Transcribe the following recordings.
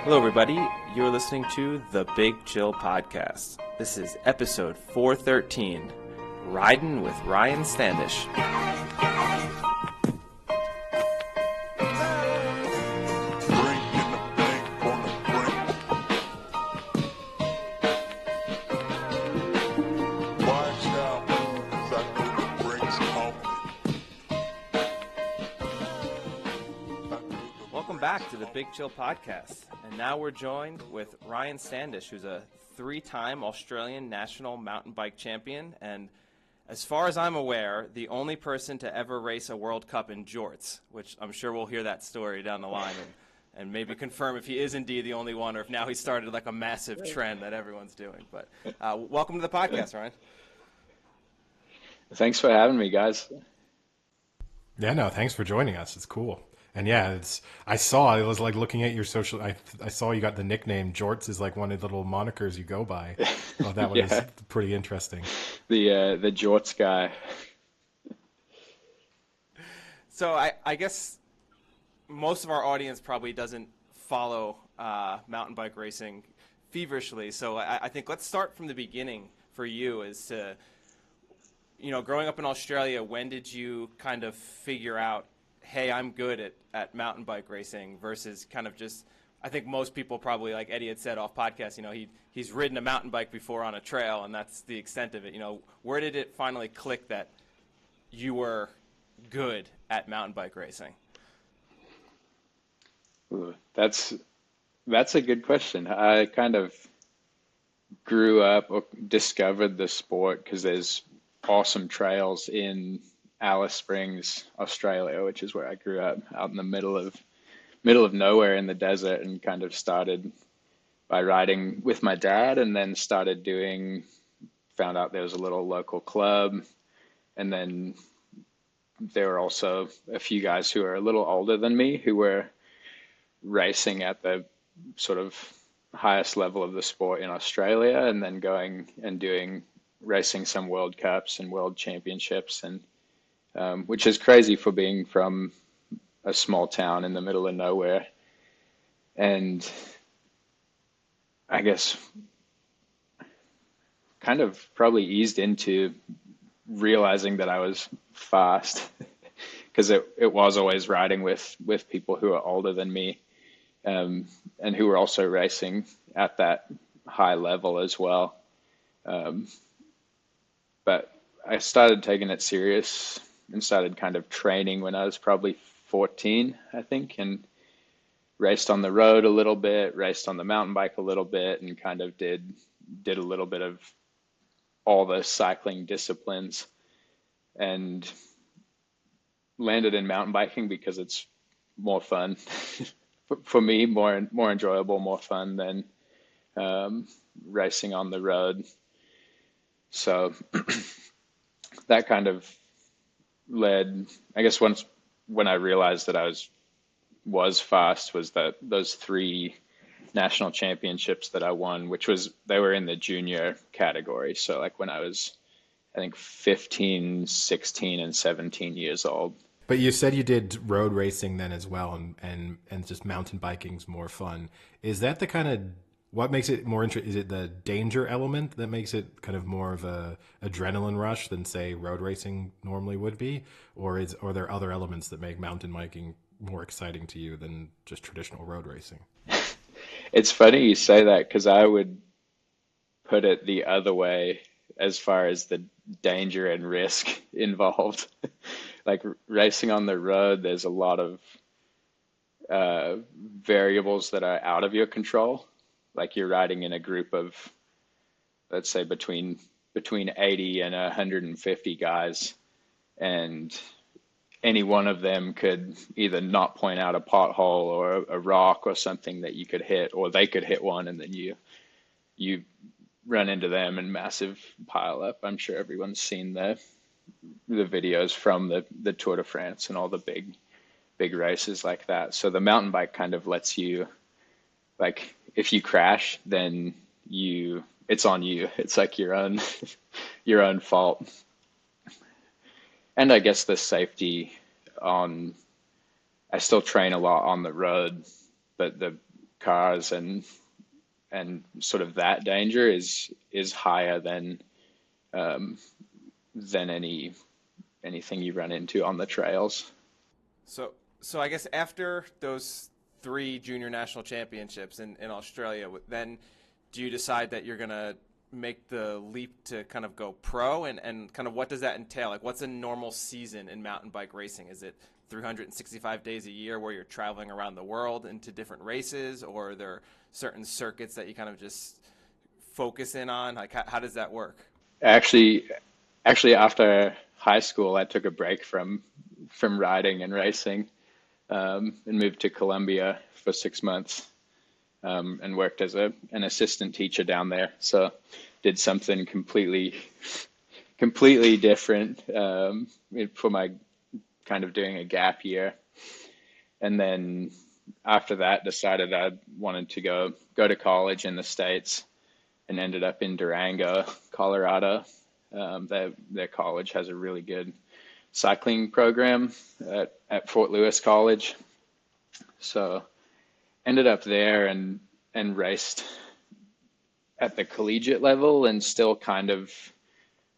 Hello, everybody. You're listening to the Big Chill Podcast. This is episode 413, Riding with Ryan Standish. Welcome back to the Big Chill Podcast. And now we're joined with Ryan Standish, who's a three-time Australian national mountain bike champion, and as far as I'm aware, the only person to ever race a World Cup in jorts, which I'm sure we'll hear that story down the line and maybe confirm if he is indeed the only one or if now he started like a massive trend that everyone's doing. But welcome to the podcast, Ryan. Thanks for having me, guys. Yeah, no, thanks for joining us. It's cool. And yeah, I was like looking at your social, I saw you got the nickname Jorts is like one of the little monikers you go by. Oh, that one is pretty interesting. The Jorts guy. So I guess most of our audience probably doesn't follow mountain bike racing feverishly. So I think let's start from the beginning for you as to, growing up in Australia, when did you kind of figure out, hey, I'm good at mountain bike racing versus kind of just, I think most people probably, like Eddie had said off podcast, he's ridden a mountain bike before on a trail and that's the extent of it. Where did it finally click that you were good at mountain bike racing? Ooh, that's a good question. I kind of grew up or discovered the sport because there's awesome trails in Alice Springs, Australia, which is where I grew up, out in the middle of nowhere in the desert, and kind of started by riding with my dad, and then found out there was a little local club, and then there were also a few guys who are a little older than me who were racing at the sort of highest level of the sport in Australia, and then going and racing some World Cups and World Championships, and which is crazy for being from a small town in the middle of nowhere. And I guess kind of probably eased into realizing that I was fast because it was always riding with people who are older than me, and who were also racing at that high level as well. But I started taking it serious and started kind of training when I was probably 14, I think, and raced on the road a little bit, raced on the mountain bike a little bit, and kind of did a little bit of all the cycling disciplines, and landed in mountain biking because it's more fun for me, more enjoyable, more fun than racing on the road. So that kind of led, I guess, when I realized that I was fast, was that those 3 national championships that I won, they were in the junior category. So like when I was, I think 15, 16, and 17 years old. But you said you did road racing then as well, and just mountain biking's more fun. Is that the kind of, what makes it more interesting? Is it the danger element that makes it kind of more of a adrenaline rush than, say, road racing normally would be? Or are there other elements that make mountain biking more exciting to you than just traditional road racing? It's funny you say that because I would put it the other way as far as the danger and risk involved. Like racing on the road, there's a lot of variables that are out of your control. Like you're riding in a group of, let's say, between 80 and 150 guys, and any one of them could either not point out a pothole or a rock or something that you could hit, or they could hit one and then you run into them in massive pile up. I'm sure everyone's seen the videos from the Tour de France and all the big races like that. So the mountain bike kind of lets you, like, if you crash, then it's on you. It's like your own fault. And I guess the safety I still train a lot on the road, but cars and sort of that danger is higher than anything you run into on the trails. So I guess after those three junior national championships in Australia, then do you decide that you're gonna make the leap to kind of go pro, and kind of what does that entail? Like, what's a normal season in mountain bike racing? Is it 365 days a year where you're traveling around the world into different races, or are there certain circuits that you kind of just focus in on? Like, how does that work? Actually, actually, after high school, I took a break from riding and racing, and moved to Colombia for 6 months, and worked as an assistant teacher down there. So did something completely different, for my kind of doing a gap year. And then after that, decided I wanted to go to college in the States, and ended up in Durango, Colorado. Their college has a really good cycling program at Fort Lewis College. So ended up there and raced at the collegiate level, and still kind of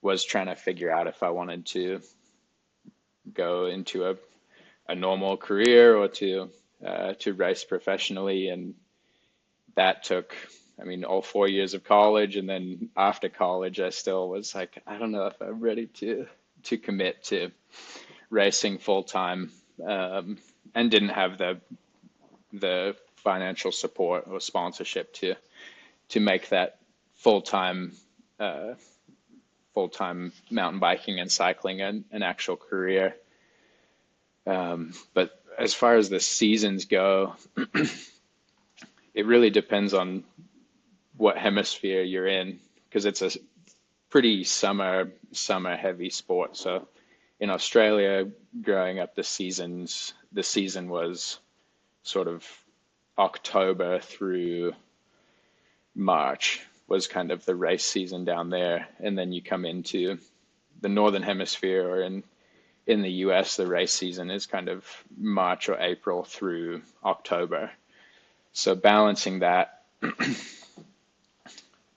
was trying to figure out if I wanted to go into a normal career or to race professionally. And that took, I mean, all 4 years of college. And then after college, I still was like, I don't know if I'm ready to commit to racing full time, and didn't have the financial support or sponsorship to make that full time uh, full time mountain biking and cycling an actual career. But as far as the seasons go, it really depends on what hemisphere you're in, because it's a pretty summer heavy sport. So in Australia, growing up, the season was sort of October through March was kind of the race season down there. And then you come into the northern hemisphere, or in the US, the race season is kind of March or April through October. So balancing that,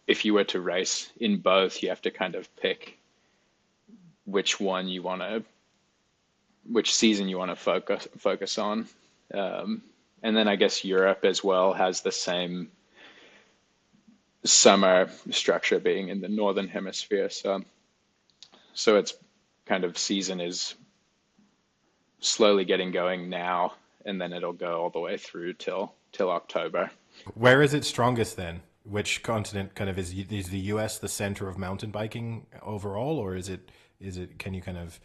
if you were to race in both, you have to kind of pick which season you want to focus on. And then I guess Europe as well has the same summer structure, being in the northern hemisphere. So it's kind of season is slowly getting going now, and then it'll go all the way through till October. Where is it strongest then? Which continent kind of is the US the center of mountain biking overall, or is it can you kind of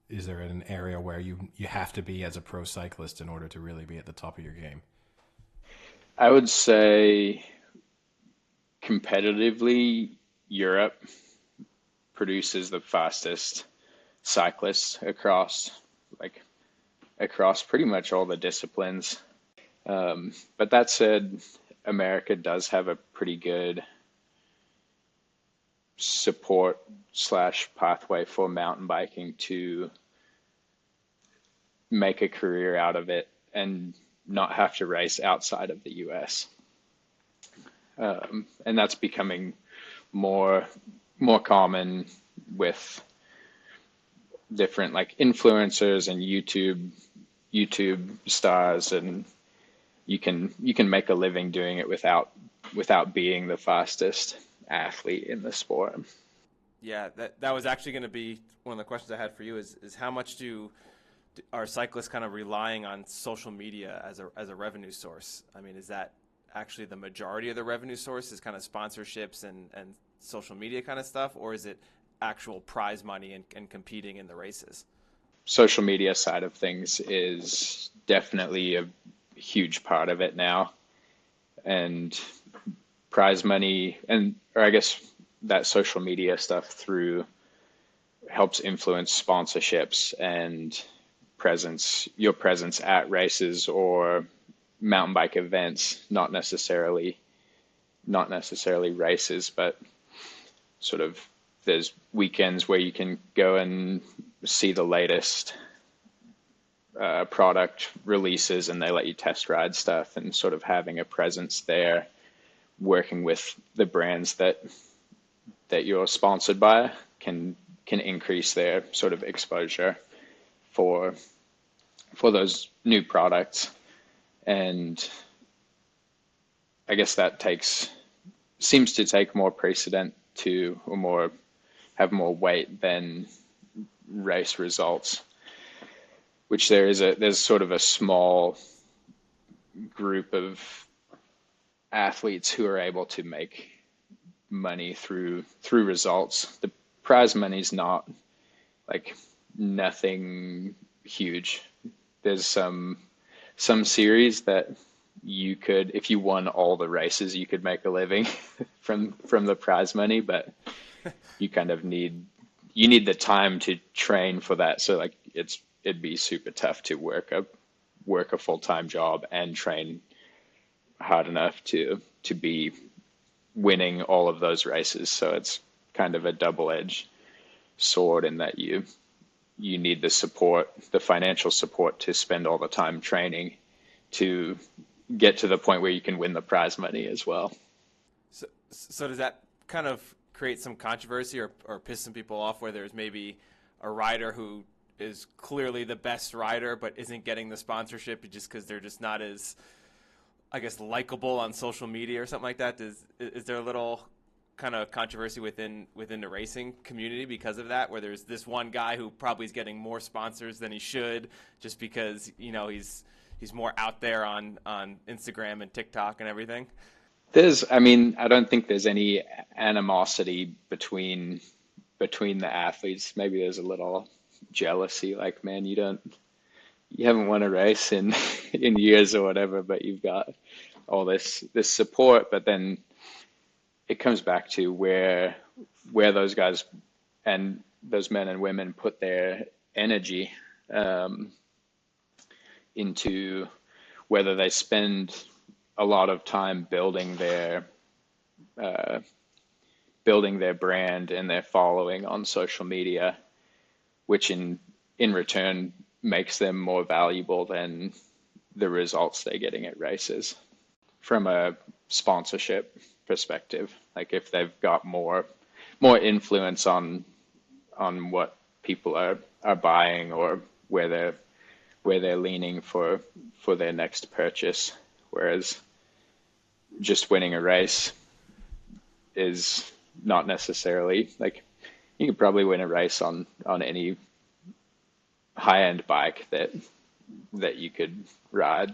is there an area where you have to be as a pro cyclist in order to really be at the top of your game? I would say competitively, Europe produces the fastest cyclists across pretty much all the disciplines. But that said, America does have a pretty good support slash pathway for mountain biking to make a career out of it and not have to race outside of the US. And that's becoming more common with different like influencers and YouTube stars, and you can make a living doing it without being the fastest athlete in the sport. Yeah, that was actually going to be one of the questions I had for you is how much are cyclists kind of relying on social media as a revenue source? I mean, is that actually the majority of the revenue source is kind of sponsorships and social media kind of stuff, or is it actual prize money and competing in the races? Social media side of things is definitely a huge part of it now, and prize money, or I guess that social media stuff through helps influence sponsorships and your presence at races or mountain bike events, not necessarily races, but sort of there's weekends where you can go and see the latest product releases and they let you test ride stuff, and sort of having a presence there, working with the brands that you're sponsored by can increase their sort of exposure for those new products. And I guess that seems to take more precedent to, or more, have more weight than race results, which there's sort of a small group of athletes who are able to make money through results. The prize money's not like nothing huge. There's some series that you could, if you won all the races, you could make a living from the prize money, but you kind of need the time to train for that. So like it'd be super tough to work a full-time job and train hard enough to be winning all of those races. So it's kind of a double-edged sword in that you need the support, the financial support, to spend all the time training to get to the point where you can win the prize money as well. So does that kind of create some controversy or piss some people off, where there's maybe a rider who is clearly the best rider but isn't getting the sponsorship just because they're just not as, I guess, likable on social media or something like that? Is there a little kind of controversy within the racing community because of that, where there's this one guy who probably is getting more sponsors than he should just because, you know, he's more out there on Instagram and TikTok and everything? I mean, I don't think there's any animosity between the athletes. Maybe there's a little jealousy, like, man, you haven't won a race in in years or whatever, but you've got all this support. But then it comes back to where those guys and those men and women put their energy into, whether they spend a lot of time building their brand and their following on social media, which in return makes them more valuable than the results they're getting at races. From a sponsorship perspective, like if they've got more influence on what people are buying, or where they're leaning for their next purchase, whereas just winning a race is not necessarily, like, you could probably win a race on any high-end bike that you could ride.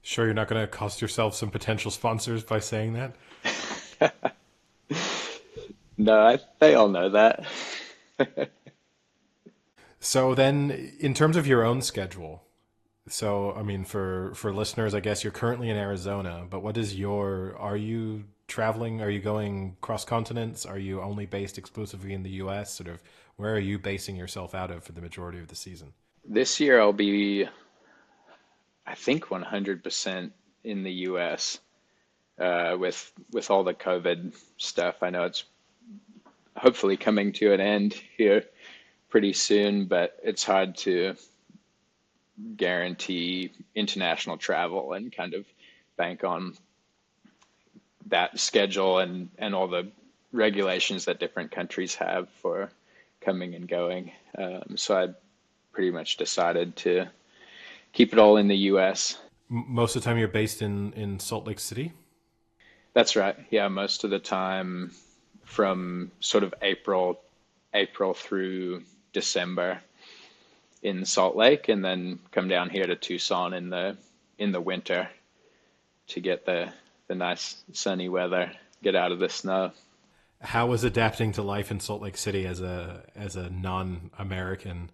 Sure, you're not going to cost yourself some potential sponsors by saying that? No, they all know that. So then, in terms of your own schedule, so I mean, for listeners, I guess you're currently in Arizona, but are you traveling? Are you going cross continents? Are you only based exclusively in the US? Sort of, where are you basing yourself out of for the majority of the season? This year I'll be, I think, 100% in the US, with all the COVID stuff. I know it's hopefully coming to an end here pretty soon, but it's hard to guarantee international travel and kind of bank on that schedule and all the regulations that different countries have for coming and going. So I pretty much decided to keep it all in the US. Most of the time you're based in Salt Lake City? That's right. Yeah, most of the time from sort of April through December in Salt Lake, and then come down here to Tucson in the winter to get the nice sunny weather, get out of the snow. How was adapting to life in Salt Lake City as a non-American?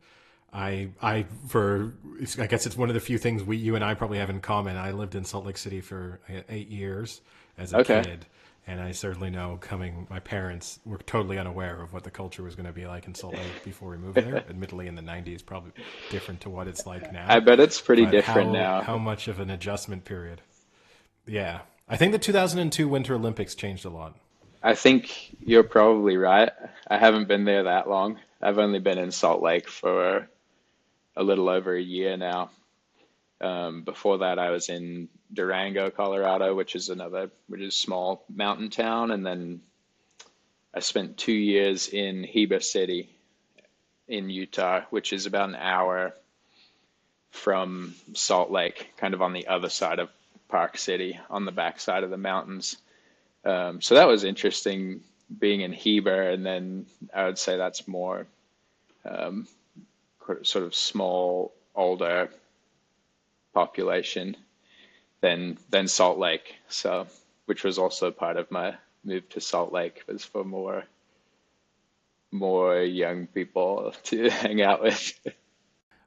I guess it's one of the few things you and I probably have in common. I lived in Salt Lake City for 8 years as a kid, and I certainly know my parents were totally unaware of what the culture was going to be like in Salt Lake before we moved there. Admittedly, in the 90s, probably different to what it's like now. I bet it's pretty different now. How much of an adjustment period? Yeah. I think the 2002 Winter Olympics changed a lot. I think you're probably right. I haven't been there that long. I've only been in Salt Lake for a little over a year now. Before that, I was in Durango, Colorado, which is small mountain town, and then I spent 2 years in Heber City in Utah, which is about an hour from Salt Lake, kind of on the other side of Park City, on the backside of the mountains. So that was interesting being in Heber, and then I would say that's more sort of small, older population than Salt Lake. So, which was also part of my move to Salt Lake, was for more young people to hang out with.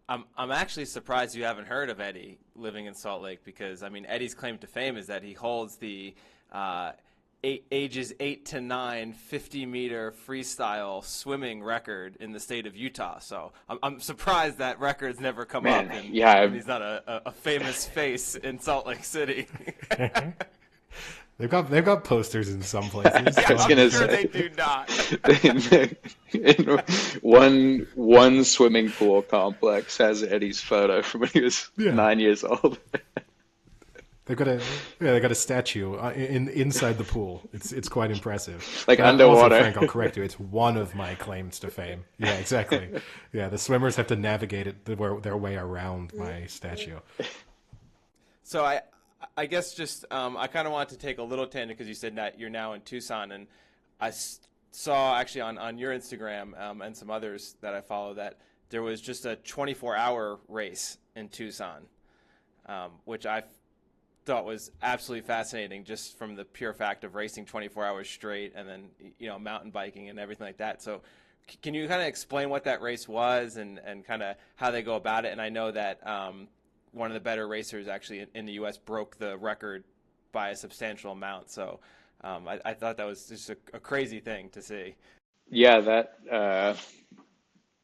I'm actually surprised you haven't heard of Eddie living in Salt Lake, because I mean Eddie's claim to fame is that he holds the ages 8 to 9 50-meter freestyle swimming record in the state of Utah. So I'm surprised that record's never come Man, up, and, yeah, and he's not a famous face in Salt Lake City. They've got posters in some places. I was I'm gonna sure say, they do not. in one swimming pool complex has Eddie's photo from when he was Yeah. 9 years old. They got a statue inside the pool. It's quite impressive. Like Also, underwater. Frank, I'll correct you. It's one of my claims to fame. Yeah, exactly. Yeah, the swimmers have to navigate their way around my statue. So I guess just I kind of wanted to take a little tangent, because you said that you're now in Tucson, and I saw actually on your Instagram and some others that I follow that there was just a 24-hour race in Tucson, which I thought was absolutely fascinating, just from the pure fact of racing 24 hours straight, and then mountain biking and everything like that. So can you kind of explain what that race was, and kind of how they go about it? And I know that one of the better racers actually in the U.S. broke the record by a substantial amount. So I thought that was just a crazy thing to see. Yeah,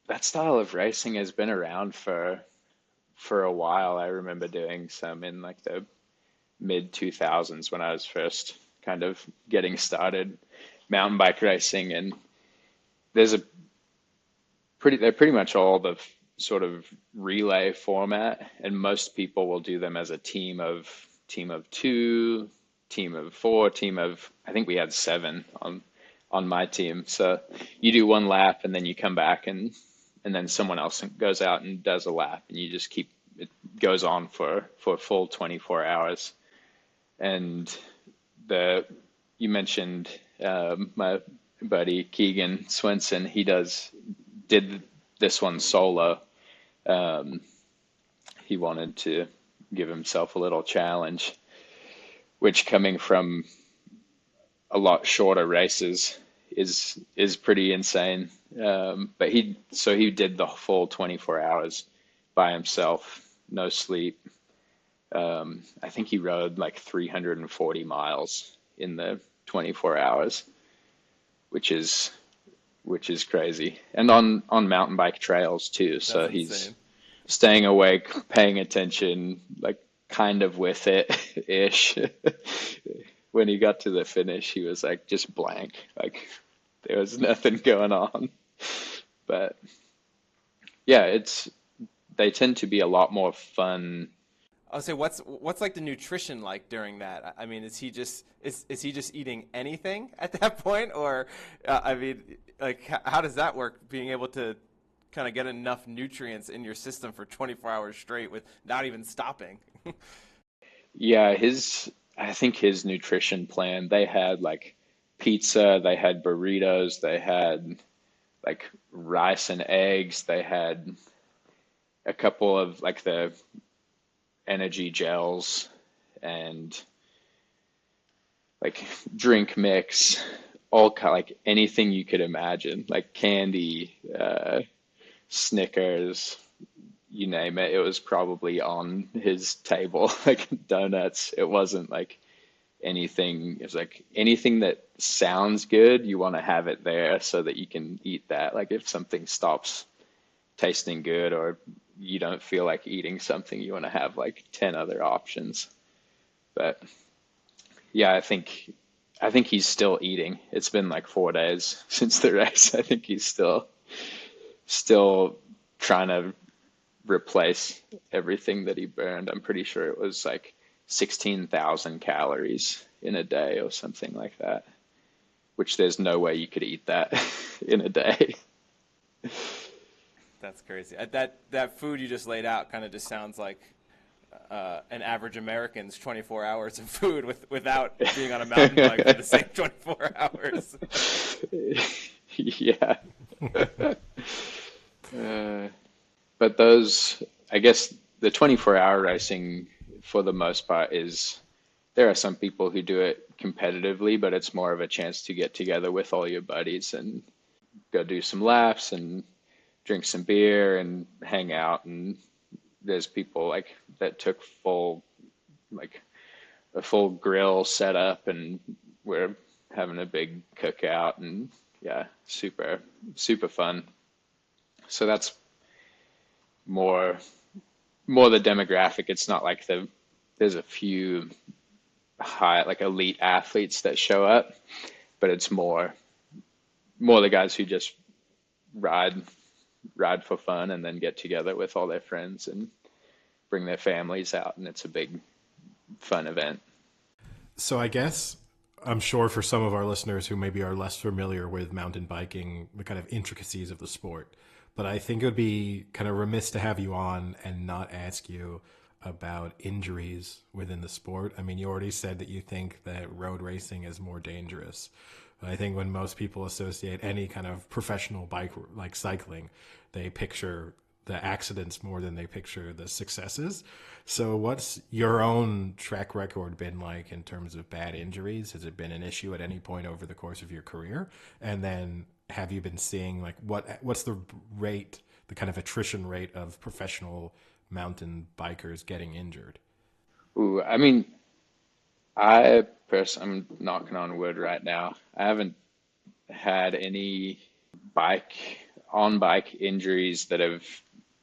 that style of racing has been around for a while. I remember doing some in like the mid 2000s when I was first kind of getting started mountain bike racing, and they're pretty much all the sort of relay format, and most people will do them as a team of two, team of four, I think we had 7 on my team. So you do one lap, and then you come back, and then someone else goes out and does a lap, and you just keep it goes on for a full 24 hours. And you mentioned my buddy Keegan Swenson. He did this one solo. He wanted to give himself a little challenge, which, coming from a lot shorter races, is pretty insane. But he did the full 24 hours by himself, no sleep. I think he rode like 340 miles in the 24 hours, which is crazy. And on mountain bike trails too. So That's he's insane. staying awake, paying attention, like kind of with it ish. When he got to the finish, he was like just blank. Like there was nothing going on. But yeah, they tend to be a lot more fun. I'll say, what's like the nutrition like during that? I mean, is he just eating anything at that point, or I mean, like how does that work? Being able to kind of get enough nutrients in your system for 24 hours straight with not even stopping. Yeah, I think his nutrition plan, they had like pizza, they had burritos, they had like rice and eggs, they had a couple of like the energy gels and like drink mix, like anything you could imagine, like candy, Snickers, you name it. It was probably on his table, like donuts. It wasn't like anything. It's like anything that sounds good, you want to have it there so that you can eat that. Like if something stops tasting good, or you don't feel like eating something, you want to have like 10 other options. But yeah, I think he's still eating. It's been like 4 days since the race. I think he's still trying to replace everything that he burned. I'm pretty sure it was like 16,000 calories in a day or something like that, which there's no way you could eat that in a day. That's crazy. That food you just laid out kind of just sounds like an average American's 24 hours of food without being on a mountain bike for the same 24 hours. Yeah. Uh, but those, I guess the 24-hour racing for the most part is, there are some people who do it competitively, but it's more of a chance to get together with all your buddies and go do some laps and drink some beer and hang out. And there's people like that took like a full grill set up, and we're having a big cookout, and yeah, super, super fun. So that's more the demographic. It's not like there's a few high, like elite athletes that show up, but it's more the guys who just ride for fun and then get together with all their friends and bring their families out, and it's a big fun event. So I guess I'm sure for some of our listeners who maybe are less familiar with mountain biking, the kind of intricacies of the sport, but I think it would be kind of remiss to have you on and not ask you about injuries within the sport. I mean, you already said that you think that road racing is more dangerous. But I think when most people associate any kind of professional bike, like cycling, they picture the accidents more than they picture the successes. So what's your own track record been like in terms of bad injuries? Has it been an issue at any point over the course of your career? And then have you been seeing like what's the rate, the kind of attrition rate of professional mountain bikers getting injured? Ooh, I mean, I'm knocking on wood right now. I haven't had any bike bike injuries that have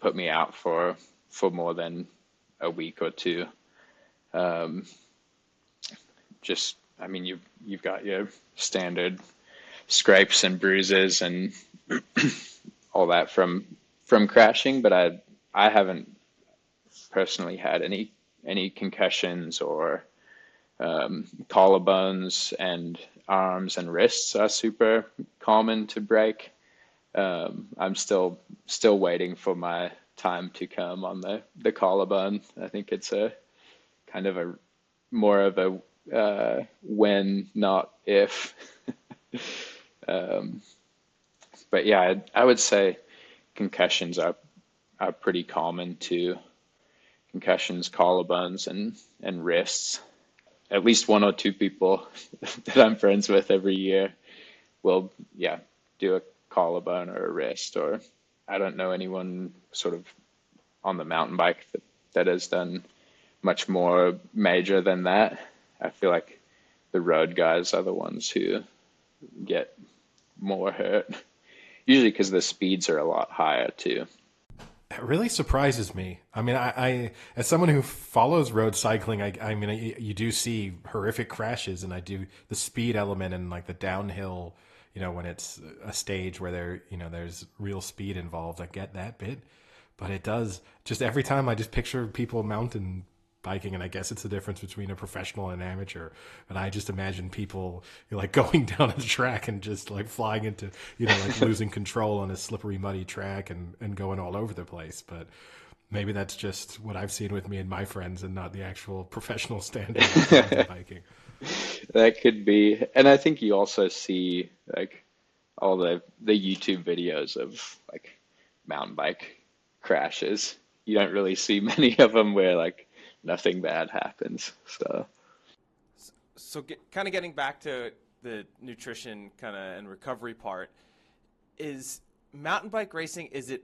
put me out for more than a week or two. Um, just, I mean, you've got your standard scrapes and bruises and all that from crashing, but I haven't personally had any concussions or collarbones, and arms and wrists are super common to break. I'm still waiting for my time to come on the collarbone. I think it's a kind of a more of a when, not if. But yeah, I would say concussions are pretty common too. Concussions, collarbones, and wrists. At least one or two people that I'm friends with every year will, yeah, do a collarbone or a wrist. Or I don't know anyone sort of on the mountain bike that has done much more major than that. I feel like the road guys are the ones who get more hurt, usually because the speeds are a lot higher too. It really surprises me. I mean, I as someone who follows road cycling, I mean, you do see horrific crashes, and I do the speed element and like the downhill. You know, when it's a stage where there's real speed involved, I get that bit, but it does just every time I just picture people mountain biking, and I guess it's the difference between a professional and an amateur. And I just imagine people like going down a track and just like flying into, like losing control on a slippery, muddy track and going all over the place. But maybe that's just what I've seen with me and my friends, and not the actual professional standard of mountain biking. That could be. And I think you also see like all the YouTube videos of like mountain bike crashes. You don't really see many of them where like nothing bad happens. So kind of getting back to the nutrition kind of and recovery part, is mountain bike racing, is it,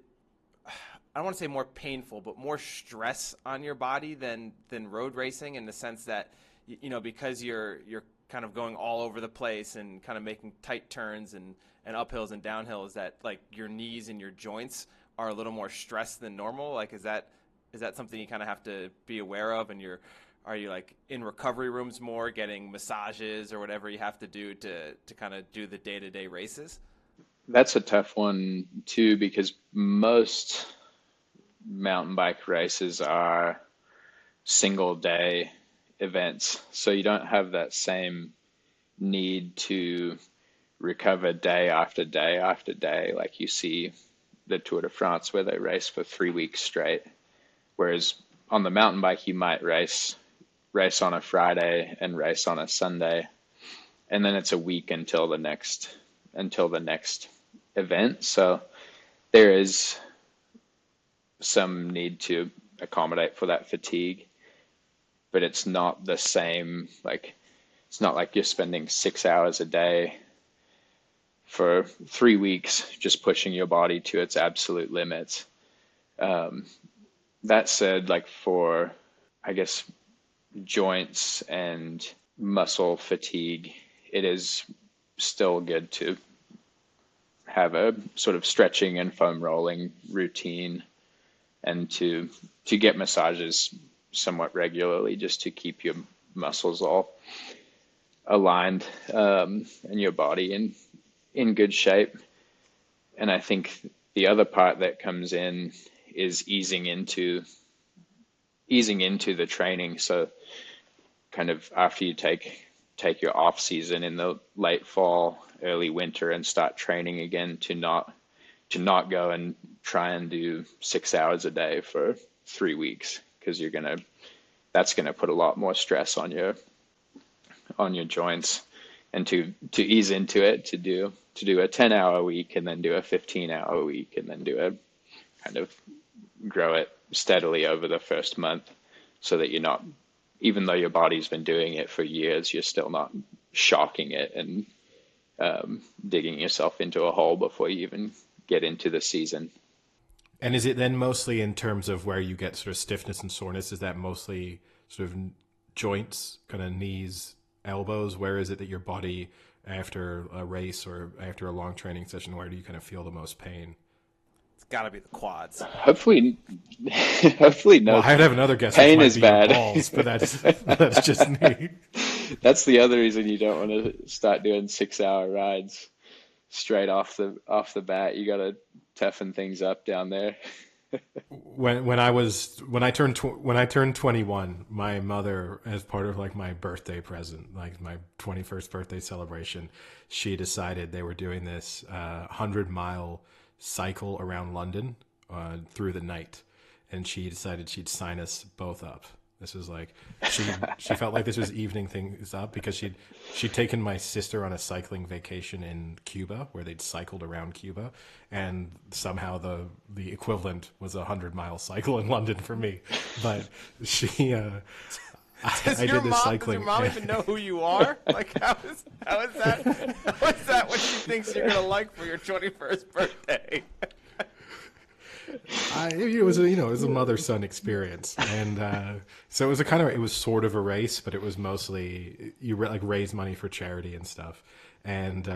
I don't want to say more painful, but more stress on your body than road racing, in the sense that, because you're kind of going all over the place and kind of making tight turns and uphills and downhills, that like your knees and your joints are a little more stressed than normal? Like, is that something you kind of have to be aware of? And are you like in recovery rooms more, getting massages or whatever you have to do to kind of do the day-to-day races? That's a tough one too, because most mountain bike races are single day events. So you don't have that same need to recover day after day after day, like you see the Tour de France where they race for 3 weeks straight. Whereas on the mountain bike, you might race on a Friday and race on a Sunday, and then it's a week until the next event. So there is some need to accommodate for that fatigue, but it's not the same. Like, it's not like you're spending 6 hours a day for 3 weeks just pushing your body to its absolute limits. That said, like for, I guess, joints and muscle fatigue, it is still good to have a sort of stretching and foam rolling routine, and to get massages somewhat regularly just to keep your muscles all aligned, and your body in good shape. And I think the other part that comes in is easing into the training. So kind of after you take your off season in the late fall, early winter, and start training again, to not go and try and do 6 hours a day for 3 weeks, because that's gonna put a lot more stress on your joints. And to ease into it, to do a 10-hour week, and then do a 15-hour week, and then do a kind of grow it steadily over the first month, so that you're not, even though your body's been doing it for years, you're still not shocking it and digging yourself into a hole before you even get into the season. And is it then mostly in terms of where you get sort of stiffness and soreness? Is that mostly sort of joints, kind of knees, elbows? Where is it that your body, after a race or after a long training session, where do you kind of feel the most pain? It's got to be the quads. Hopefully Well, no. I'd have another guess. Pain It is might be your bad. balls, but that's just me. That's the other reason you don't want to start doing 6-hour rides straight off the bat. You got to toughen things up down there. When I turned 21, my mother, as part of like my birthday present, like my 21st birthday celebration, she decided they were doing this 100-mile cycle around London through the night, and she decided she'd sign us both up. This was like she felt like this was evening things up, because she'd taken my sister on a cycling vacation in Cuba, where they'd cycled around Cuba, and somehow the equivalent was a 100-mile cycle in London for me. But I did this cycling. Does your mom even know who you are? Like, how is that what she thinks you're gonna like for your 21st birthday? It was a mother-son experience, and so it was sort of a race, but it was mostly like raise money for charity and stuff. And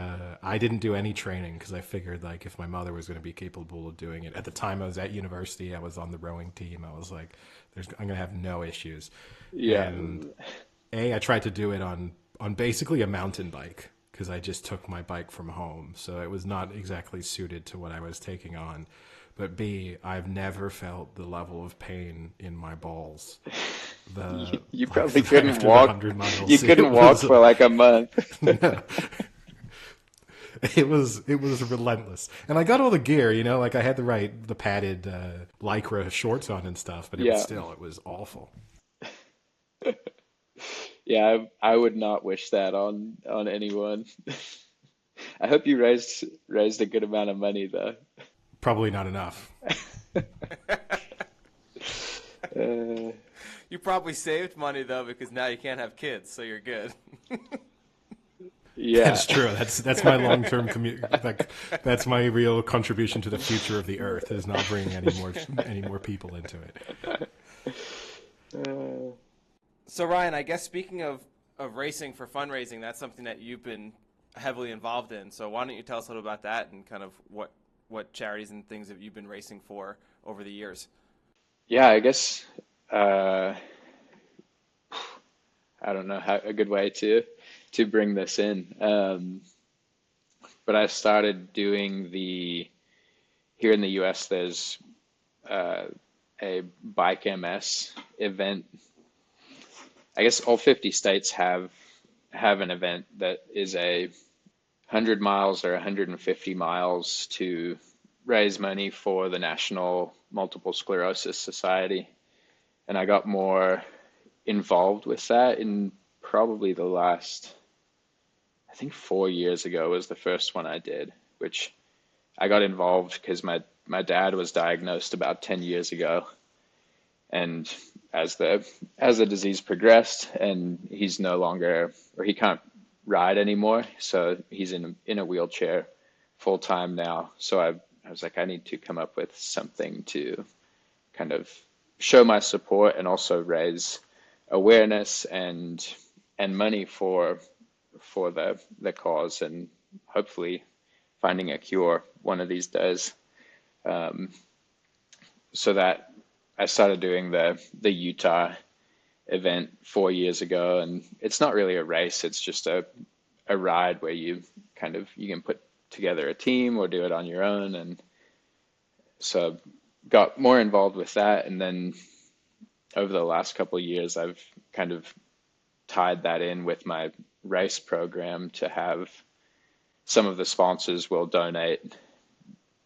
I didn't do any training, because I figured, like, if my mother was going to be capable of doing it. At the time I was at university, I was on the rowing team. I was like, I'm going to have no issues. Yeah. And I tried to do it on basically a mountain bike, because I just took my bike from home, so it was not exactly suited to what I was taking on. But B, I've never felt the level of pain in my balls. You probably couldn't after walk. 100 miles. You couldn't walk for like a month. No. It was relentless, and I got all the gear. Like I had the padded lycra shorts on and stuff, but it was awful. Yeah, I would not wish that on anyone. I hope you raised a good amount of money though. Probably not enough. You probably saved money though, because now you can't have kids, so you're good. Yeah, that's true. That's my long-term that's my real contribution to the future of the Earth, is not bringing any more people into it. So Ryan, I guess speaking of racing for fundraising, that's something that you've been heavily involved in. So why don't you tell us a little about that, and kind of what charities and things have you been racing for over the years? Yeah, I guess I don't know a good way to bring this in. But I started doing here in the US, there's bike MS event. I guess all 50 states have an event that is a 100 miles or 150 miles to raise money for the National Multiple Sclerosis Society. And I got more involved with that in probably the last, I think 4 years ago was the first one I did, which I got involved because my dad was diagnosed about 10 years ago. And as the disease progressed and he's no longer, or he can't ride anymore, so he's in a wheelchair full time now. So I was like, I need to come up with something to kind of show my support and also raise awareness and money for the cause, and hopefully finding a cure one of these days. So that I started doing the Utah event 4 years ago, and it's not really a race, it's just a ride where you can put together a team or do it on your own. And so got more involved with that, and then over the last couple of years I've kind of tied that in with my race program to have some of the sponsors will donate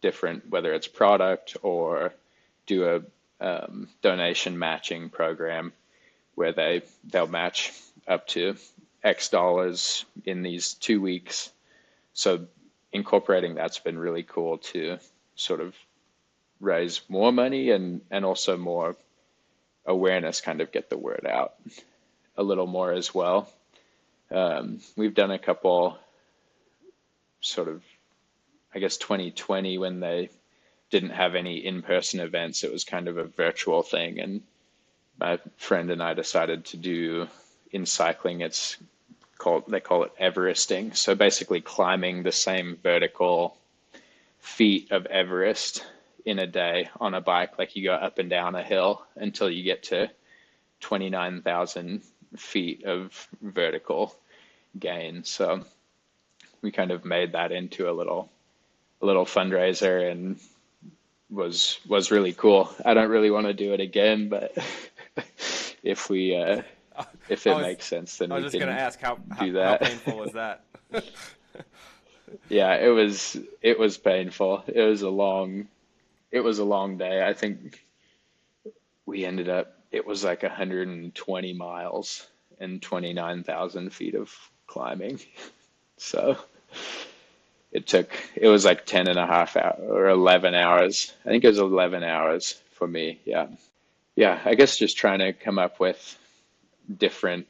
different, whether it's product or do a donation matching program where they'll match up to X dollars in these 2 weeks. So incorporating that's been really cool to sort of raise more money and also more awareness, kind of get the word out a little more as well. We've done a couple sort of, I guess 2020 when they didn't have any in-person events, it was kind of a virtual thing. And my friend and I decided to do in cycling, they call it Everesting. So basically climbing the same vertical feet of Everest in a day on a bike. Like you go up and down a hill until you get to 29,000 feet of vertical gain. So we kind of made that into a little fundraiser, and was really cool. I don't really want to do it again, but if it makes sense, then I was we just going to can ask how do that. painful was that? Yeah, it was painful. It was a long day. I think it was like 120 miles and 29,000 feet of climbing. So it was like 10 and a half hours or 11 hours. I think it was 11 hours for me. Yeah. Yeah. I guess just trying to come up with different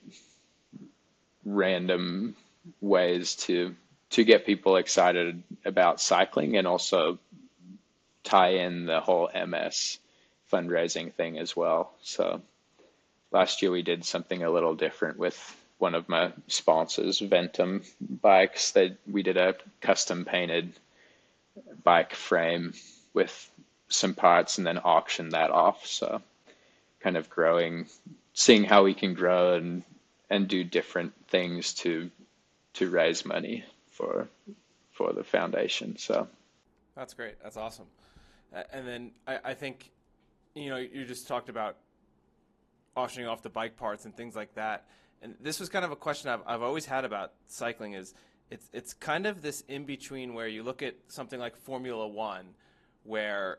random ways to get people excited about cycling, and also tie in the whole MS fundraising thing as well. So last year we did something a little different with one of my sponsors, Ventum Bikes. We did a custom painted bike frame with some parts and then auctioned that off. So kind of seeing how we can grow and do different things to raise money for the foundation. So That's great. That's awesome. And then I think, you just talked about auctioning off the bike parts and things like that. And this was kind of a question I've always had about cycling. Is it's kind of this in between where you look at something like Formula One, where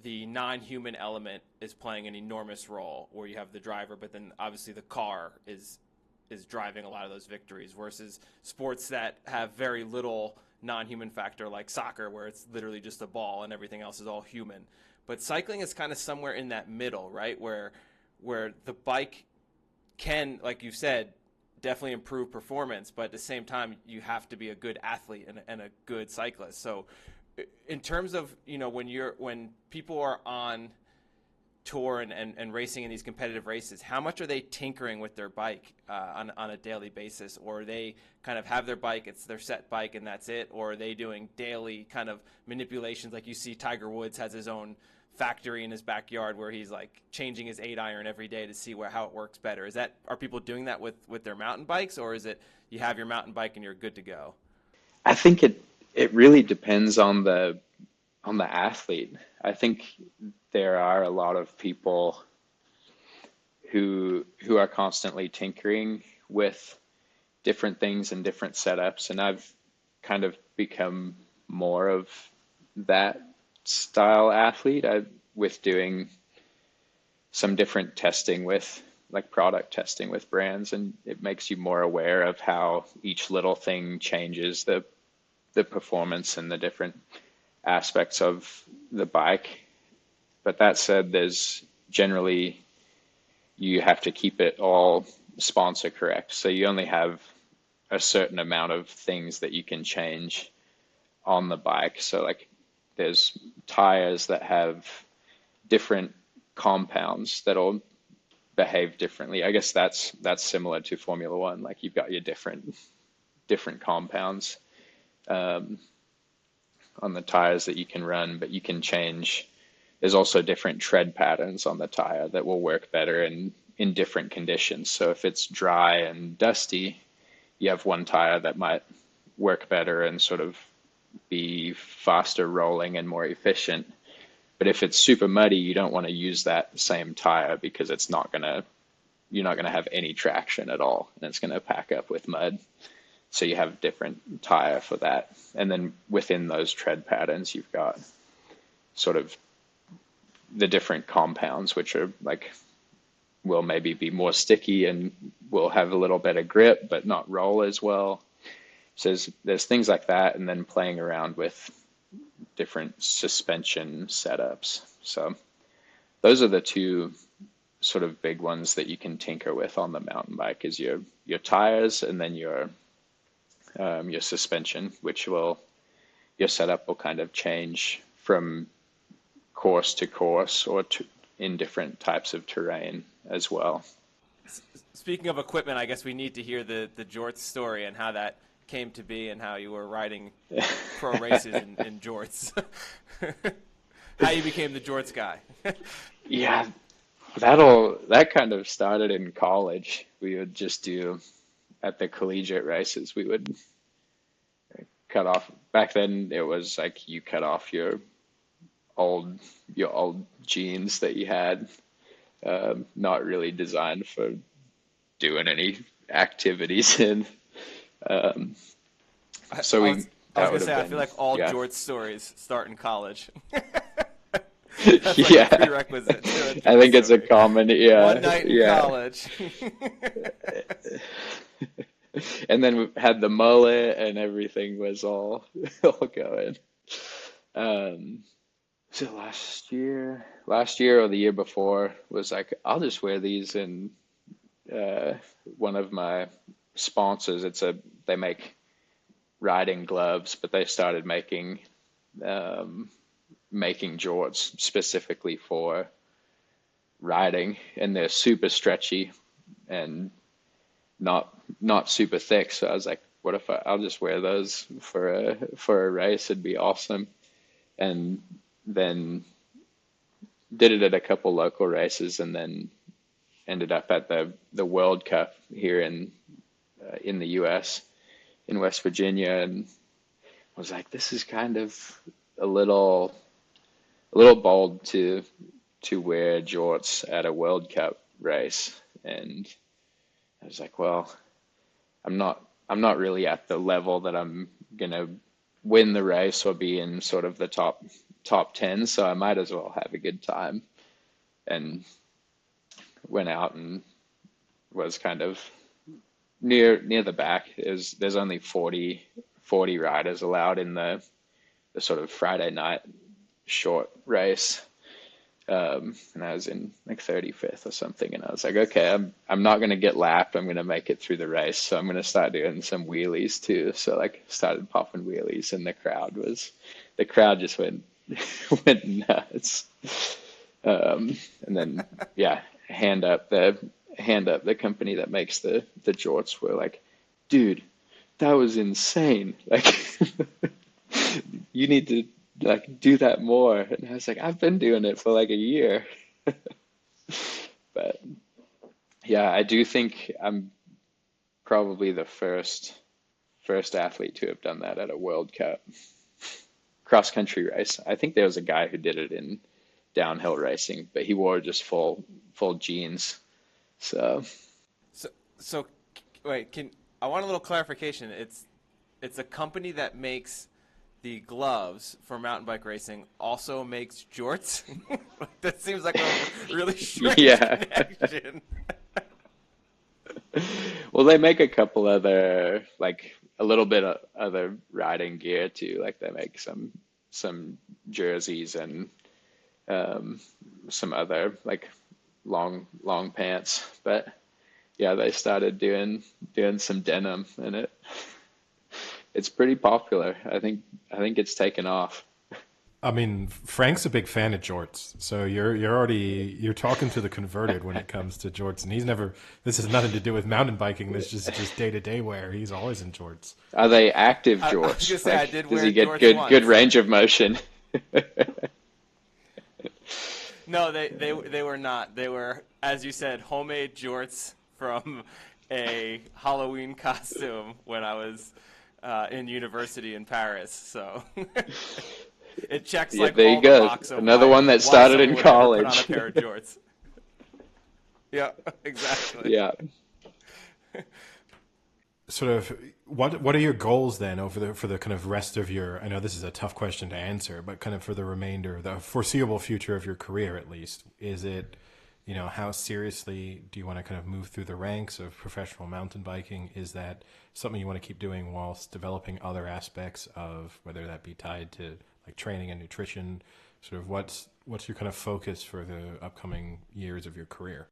the non-human element is playing an enormous role, where you have the driver, but then obviously the car is driving a lot of those victories, versus sports that have very little non-human factor, like soccer, where it's literally just a ball and everything else is all human. But cycling is kind of somewhere in that middle, right, where the bike can, like you said, definitely improve performance, but at the same time you have to be a good athlete and a good cyclist. So in terms of, when people are on tour and racing in these competitive races, how much are they tinkering with their bike on a daily basis? Or they kind of have their bike, it's their set bike and that's it? Or are they doing daily kind of manipulations, like you see Tiger Woods has his own factory in his backyard where he's like changing his 8-iron every day to see how it works better? Are people doing that with their mountain bikes, or is it you have your mountain bike and you're good to go? I think it really depends on the athlete. I think there are a lot of people who are constantly tinkering with different things and different setups, and I've kind of become more of that style athlete. I with doing some different testing with like product testing with brands, and it makes you more aware of how each little thing changes the performance and the different aspects of the bike. But that said, there's generally you have to keep it all sponsor correct. So you only have a certain amount of things that you can change on the bike. So like there's tires that have different compounds that'll behave differently. I guess that's similar to Formula One. Like you've got your different compounds on the tires that you can run, but you can change. There's also different tread patterns on the tire that will work better in different conditions. So if it's dry and dusty, you have one tire that might work better and sort of be faster rolling and more efficient. But if it's super muddy, you don't want to use that same tire because you're not gonna have any traction at all, and it's gonna pack up with mud. So you have different tire for that. And then within those tread patterns, you've got sort of the different compounds, which are like will maybe be more sticky and will have a little bit of grip, but not roll as well. So there's things like that, and then playing around with different suspension setups. So those are the two sort of big ones that you can tinker with on the mountain bike is your tires and then your suspension, which will your setup will kind of change from course to course or in different types of terrain as well. Speaking of equipment, I guess we need to hear the jorts story and how that came to be and how you were riding pro races in jorts. How you became the jorts guy. Yeah, that kind of started in college. We would just do at the collegiate races. We would cut off. Back then, it was like you cut off old your old jeans that you had, not really designed for doing any activities in. Um, so I was that gonna would say have I feel been, like all yeah. jorts stories start in college. That's like a Yeah, prerequisite to a I jort think it's a story. common, One yeah, night in yeah. college. And then we had the mullet and everything was all all going. Um, so last year or the year before was like, I'll just wear these and uh, one of my sponsors, they make riding gloves, but they started um, making jorts specifically for riding, and they're super stretchy and not super thick. So I was like, what if I'll just wear those for a race? It'd be awesome. And then did it at a couple local races, and then ended up at the World Cup here in the U.S. in West Virginia, and was like, this is kind of a little bold to wear jorts at a World Cup race. And I was like, well, I'm not really at the level that I'm gonna win the race or be in sort of the top 10, so I might as well have a good time. And went out and was kind of near the back. There's only 40 riders allowed in the sort of Friday night short race. And I was in like 35th or something, and I was like, okay, I'm not gonna get lapped. I'm gonna make it through the race, so I'm gonna start doing some wheelies too. So like started popping wheelies, and the crowd just went went nuts. And then yeah, hand up the company that makes the jorts were like, dude, that was insane. Like you need to like do that more. And I was like, I've been doing it for like a year. But yeah, I do think I'm probably the first athlete to have done that at a World Cup cross country race. I think there was a guy who did it in downhill racing, but he wore just full jeans. So So wait, I want a little clarification. It's a company that makes the gloves for mountain bike racing, also makes jorts. That seems like a really strange yeah. connection. Well, they make a couple other, like a little bit of other riding gear too. Like they make some jerseys and some other like long pants. But yeah, they started doing some denim, and it's pretty popular. I think it's taken off. I mean, Frank's a big fan of jorts, so you're talking to the converted when it comes to jorts, and he's never. This has nothing to do with mountain biking. This is just day-to-day wear. He's always in jorts. Are they active I was jorts? gonna say I Like, did does wear he get jorts good once. range of motion? No, they were not. They were, as you said, homemade jorts from a Halloween costume when I was in university in Paris. So it checks Yeah, like there all you the go. box of Another why one that why started someone in would ever put on a college. pair of jorts. Yeah, exactly. Yeah. Sort of, what are your goals then for the kind of rest of your? I know this is a tough question to answer, but kind of for the remainder, the foreseeable future of your career, at least, is it? How seriously do you want to kind of move through the ranks of professional mountain biking? Is that something you want to keep doing whilst developing other aspects of, whether that be tied to like training and nutrition? Sort of what's your kind of focus for the upcoming years of your career?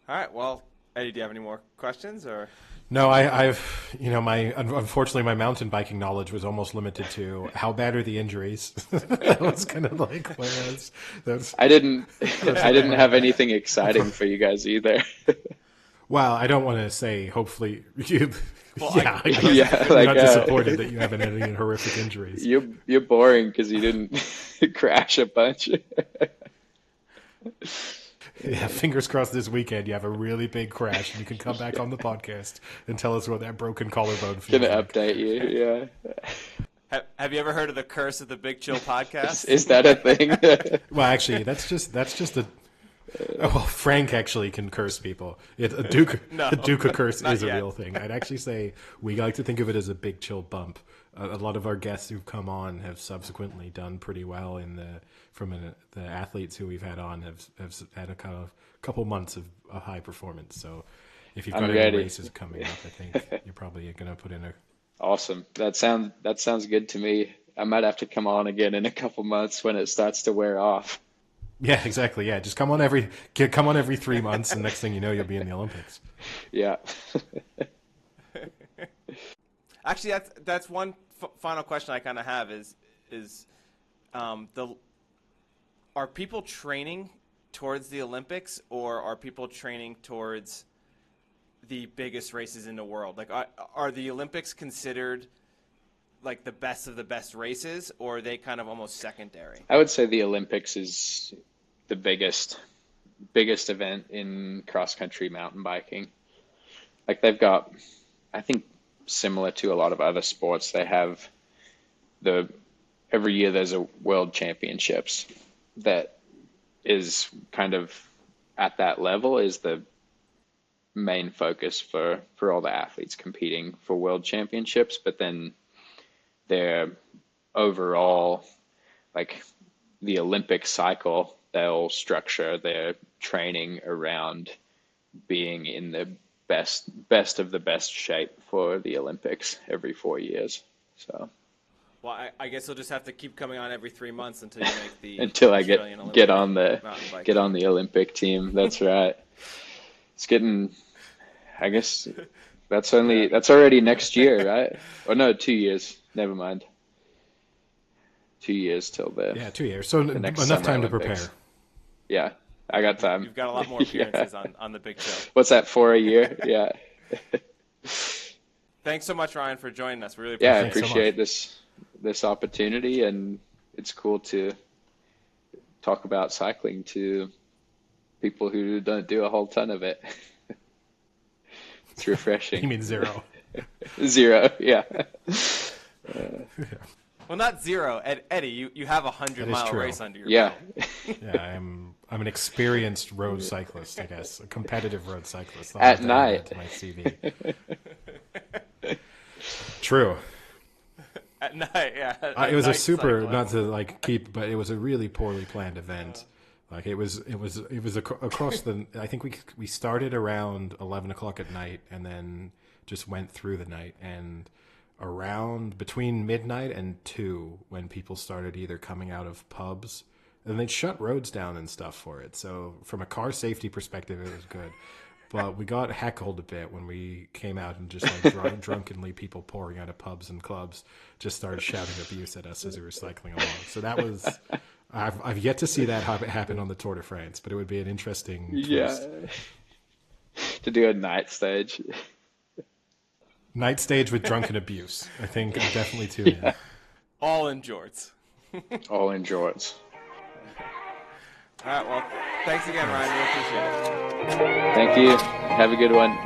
All right. Well, Eddie, do you have any more questions or? No, I've unfortunately my mountain biking knowledge was almost limited to how bad are the injuries. That was kind of like that's I didn't I didn't have anything exciting for you guys either. well, I don't want to say hopefully you. Well, Yeah, I guess Yeah, you're like not disappointed that you haven't had any horrific injuries. you're boring because you didn't crash a bunch. Yeah, fingers crossed this weekend you have a really big crash and you can come back on the podcast and tell us what that broken collarbone feels Gonna like. update you, yeah. Have you ever heard of the Curse of the Big Chill podcast? Is that a thing? Well, actually, that's just a. Oh, well, Frank actually can curse people. A Duke curse not is a yet. real thing. I'd actually say we like to think of it as a big chill bump. A lot of our guests who've come on have subsequently done pretty well the athletes who we've had on have had a kind of couple months of high performance. So if you've got I'm any ready. races coming up, I think you're probably going to put in a. Awesome. That sounds good to me. I might have to come on again in a couple months when it starts to wear off. Yeah, exactly. Yeah, just come on every 3 months, and next thing you know, you'll be in the Olympics. Yeah. Actually, that's one final question I kind of have is are people training towards the Olympics, or are people training towards the biggest races in the world? Like, are the Olympics considered like the best of the best races, or are they kind of almost secondary? I would say the Olympics is the biggest event in cross-country mountain biking. Like they've got, I think similar to a lot of other sports, they have every year there's a world championships that is kind of at that level is the main focus for all the athletes competing for world championships. But then their overall, like the Olympic cycle, they'll structure their training around being in the best of the best shape for the Olympics every 4 years. So Well, I guess you'll just have to keep coming on every 3 months until you make the until I Australian get Olympic on the mountain bike get on team. the Olympic team. That's right. It's getting, I guess that's already next year, right? Or no, 2 years. Never mind. 2 years till Yeah, 2 years. So next enough Summer time to Olympics. prepare. Yeah, I got time. You've got a lot more appearances on the Big Show. What's that, 4 a year? Yeah. Thanks so much, Ryan, for joining us. We really Yeah, I appreciate it. Thanks so much. appreciate this opportunity, and it's cool to talk about cycling to people who don't do a whole ton of it. It's refreshing. You mean zero? Zero, yeah. Well, not zero. Eddie, you have a That is 100-mile true. race under your Yeah. belt. Yeah, I'm an experienced road cyclist, I guess, a competitive road cyclist. I'll At add that night. to my CV. True. At night, yeah. It was a night super, cycling. not to like keep, but it was a really poorly planned event. Like it was across the. I think we started around 11 o'clock at night, and then just went through the night, and around between midnight and 2, when people started either coming out of pubs, and they'd shut roads down and stuff for it. So from a car safety perspective, it was good. But we got heckled a bit when we came out, and just like drunkenly people pouring out of pubs and clubs just started shouting abuse at us as we were cycling along. So that was, I've yet to see that happen on the Tour de France, but it would be an interesting Yeah. twist. To do a night stage. Night stage with drunken abuse. I think I'm definitely tune in. All in jorts. All in jorts. All right, well, thanks again, Ryan. We appreciate it. Thank you. Have a good one.